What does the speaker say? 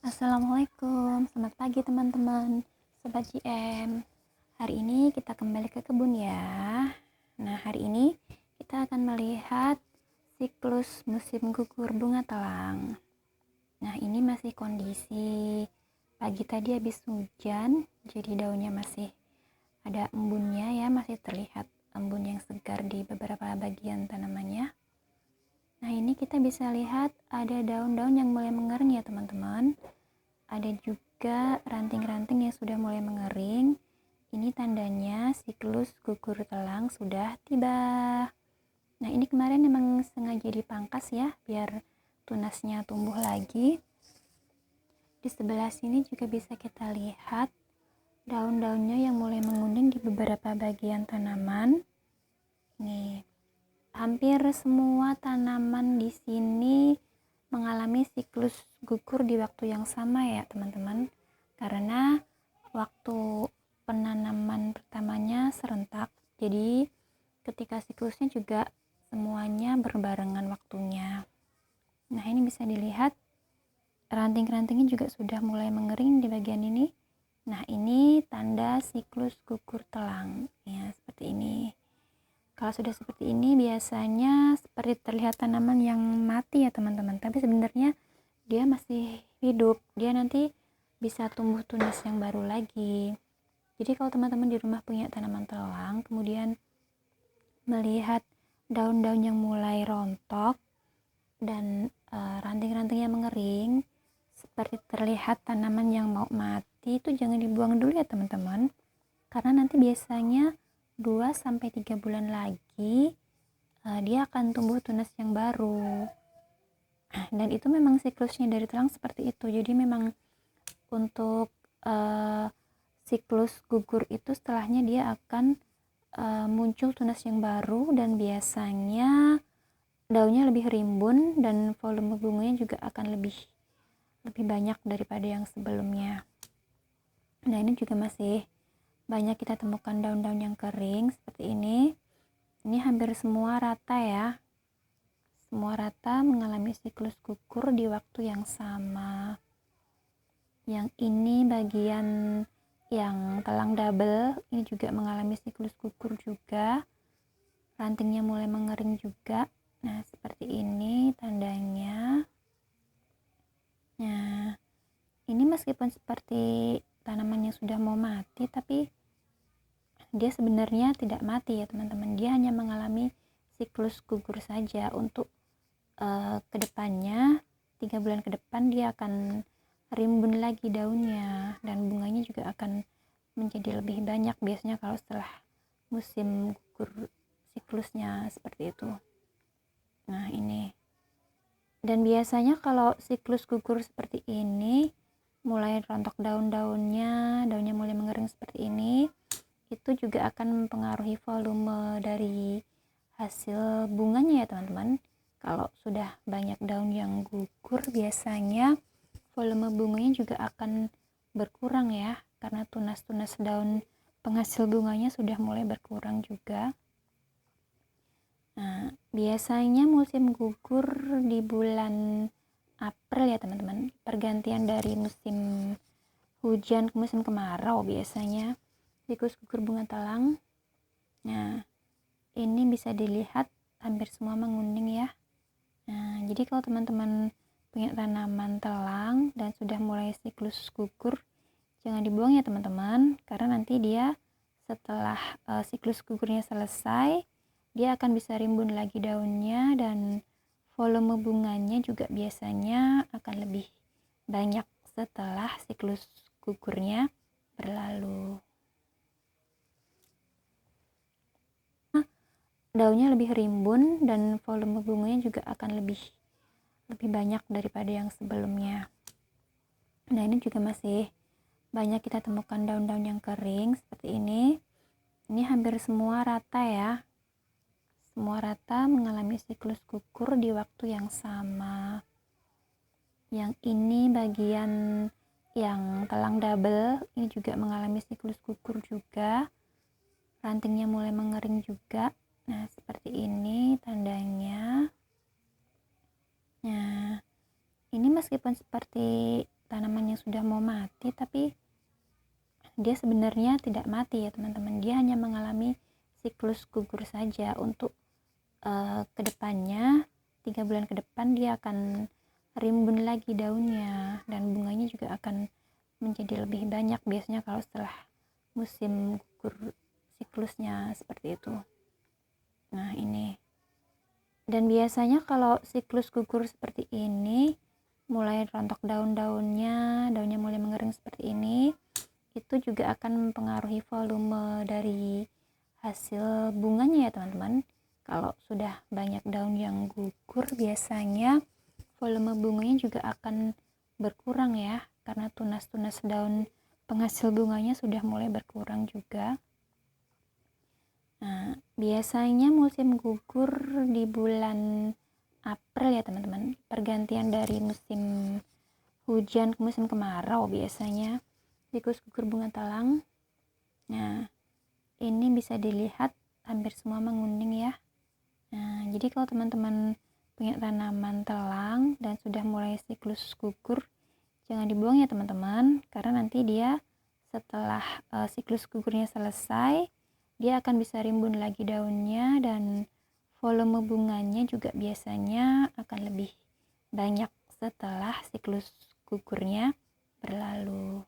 Assalamualaikum, selamat pagi teman-teman, Sobat JM. Hari ini kita kembali ke kebun ya. Nah, hari ini kita akan melihat siklus musim gugur bunga telang. Nah, ini masih kondisi pagi tadi habis hujan, jadi daunnya masih ada embunnya ya, masih terlihat embun yang segar di beberapa bagian tanamannya. Nah, ini kita bisa lihat ada daun-daun yang mulai mengering ya teman-teman. Ada juga ranting-ranting yang sudah mulai mengering. Ini tandanya siklus gugur telang sudah tiba. Nah, ini kemarin memang sengaja dipangkas ya, biar tunasnya tumbuh lagi. Di sebelah sini juga bisa kita lihat daun-daunnya yang mulai menguning di beberapa bagian tanaman. Nih, hampir semua tanaman di sini mengalami siklus gugur di waktu yang sama ya teman-teman, karena waktu penanaman pertamanya serentak, jadi ketika siklusnya juga semuanya berbarengan waktunya. Nah, ini bisa dilihat ranting-rantingnya juga sudah mulai mengering di bagian ini. Nah, ini tanda siklus gugur telang ya, seperti ini. Kalau sudah seperti ini biasanya seperti terlihat tanaman yang mati ya teman-teman, tapi sebenarnya dia masih hidup, dia nanti bisa tumbuh tunas yang baru lagi. Jadi kalau teman-teman di rumah punya tanaman telang, kemudian melihat daun-daun yang mulai rontok dan ranting-rantingnya mengering, seperti terlihat tanaman yang mau mati, itu jangan dibuang dulu ya teman-teman, karena nanti biasanya 2-3 bulan lagi dia akan tumbuh tunas yang baru. Dan itu memang siklusnya dari telang seperti itu. Jadi memang untuk siklus gugur itu setelahnya dia akan muncul tunas yang baru, dan biasanya daunnya lebih rimbun dan volume bunganya juga akan lebih banyak daripada yang sebelumnya. Nah, ini juga masih banyak kita temukan daun-daun yang kering seperti ini. Ini hampir semua rata ya. Semua rata mengalami siklus gugur di waktu yang sama. Yang ini bagian yang telang double, ini juga mengalami siklus gugur juga. Rantingnya mulai mengering juga. Nah, seperti ini tandanya. Nah, ini meskipun seperti tanaman yang sudah mau mati, tapi dia sebenarnya tidak mati ya teman-teman, dia hanya mengalami siklus gugur saja. Untuk kedepannya 3 bulan ke depan dia akan rimbun lagi daunnya, dan bunganya juga akan menjadi lebih banyak biasanya kalau setelah musim gugur siklusnya seperti itu. Nah, ini, dan biasanya kalau siklus gugur seperti ini, mulai rontok daunnya mulai mengering seperti ini, itu juga akan mempengaruhi volume dari hasil bunganya ya teman-teman. Kalau sudah banyak daun yang gugur, biasanya volume bunganya juga akan berkurang ya, karena tunas-tunas daun penghasil bunganya sudah mulai berkurang juga. Nah, biasanya musim gugur di bulan April ya teman-teman, pergantian dari musim hujan ke musim kemarau biasanya siklus gugur bunga telang. Nah, ini bisa dilihat hampir semua menguning ya. Nah, jadi kalau teman-teman punya tanaman telang dan sudah mulai siklus gugur, jangan dibuang ya teman-teman, karena nanti dia setelah siklus gugurnya selesai, dia akan bisa rimbun lagi daunnya, dan volume bunganya juga biasanya akan lebih banyak setelah siklus gugurnya berlalu. Daunnya lebih rimbun dan volume bunganya juga akan lebih banyak daripada yang sebelumnya. Nah, ini juga masih banyak kita temukan daun-daun yang kering seperti ini. Ini hampir semua rata ya. Semua rata mengalami siklus gugur di waktu yang sama. Yang ini bagian yang telang double, ini juga mengalami siklus gugur juga. Rantingnya mulai mengering juga. Nah, seperti ini tandanya. Nah, ini meskipun seperti tanaman yang sudah mau mati, tapi dia sebenarnya tidak mati ya teman-teman. Dia hanya mengalami siklus gugur saja. Untuk kedepannya 3 bulan ke depan dia akan rimbun lagi daunnya, dan bunganya juga akan menjadi lebih banyak biasanya kalau setelah musim gugur siklusnya seperti itu. Nah ini, dan biasanya kalau siklus gugur seperti ini, mulai rontok daunnya mulai mengering seperti ini, itu juga akan mempengaruhi volume dari hasil bunganya ya teman-teman. Kalau sudah banyak daun yang gugur, biasanya volume bunganya juga akan berkurang ya, karena tunas-tunas daun penghasil bunganya sudah mulai berkurang juga. Nah, biasanya musim gugur di bulan April ya teman-teman, pergantian dari musim hujan ke musim kemarau biasanya siklus gugur bunga telang. Nah, ini bisa dilihat hampir semua menguning ya. Nah, jadi kalau teman-teman punya tanaman telang dan sudah mulai siklus gugur, jangan dibuang ya teman-teman, karena nanti dia setelah siklus gugurnya selesai, dia akan bisa rimbun lagi daunnya, dan volume bunganya juga biasanya akan lebih banyak setelah siklus gugurnya berlalu.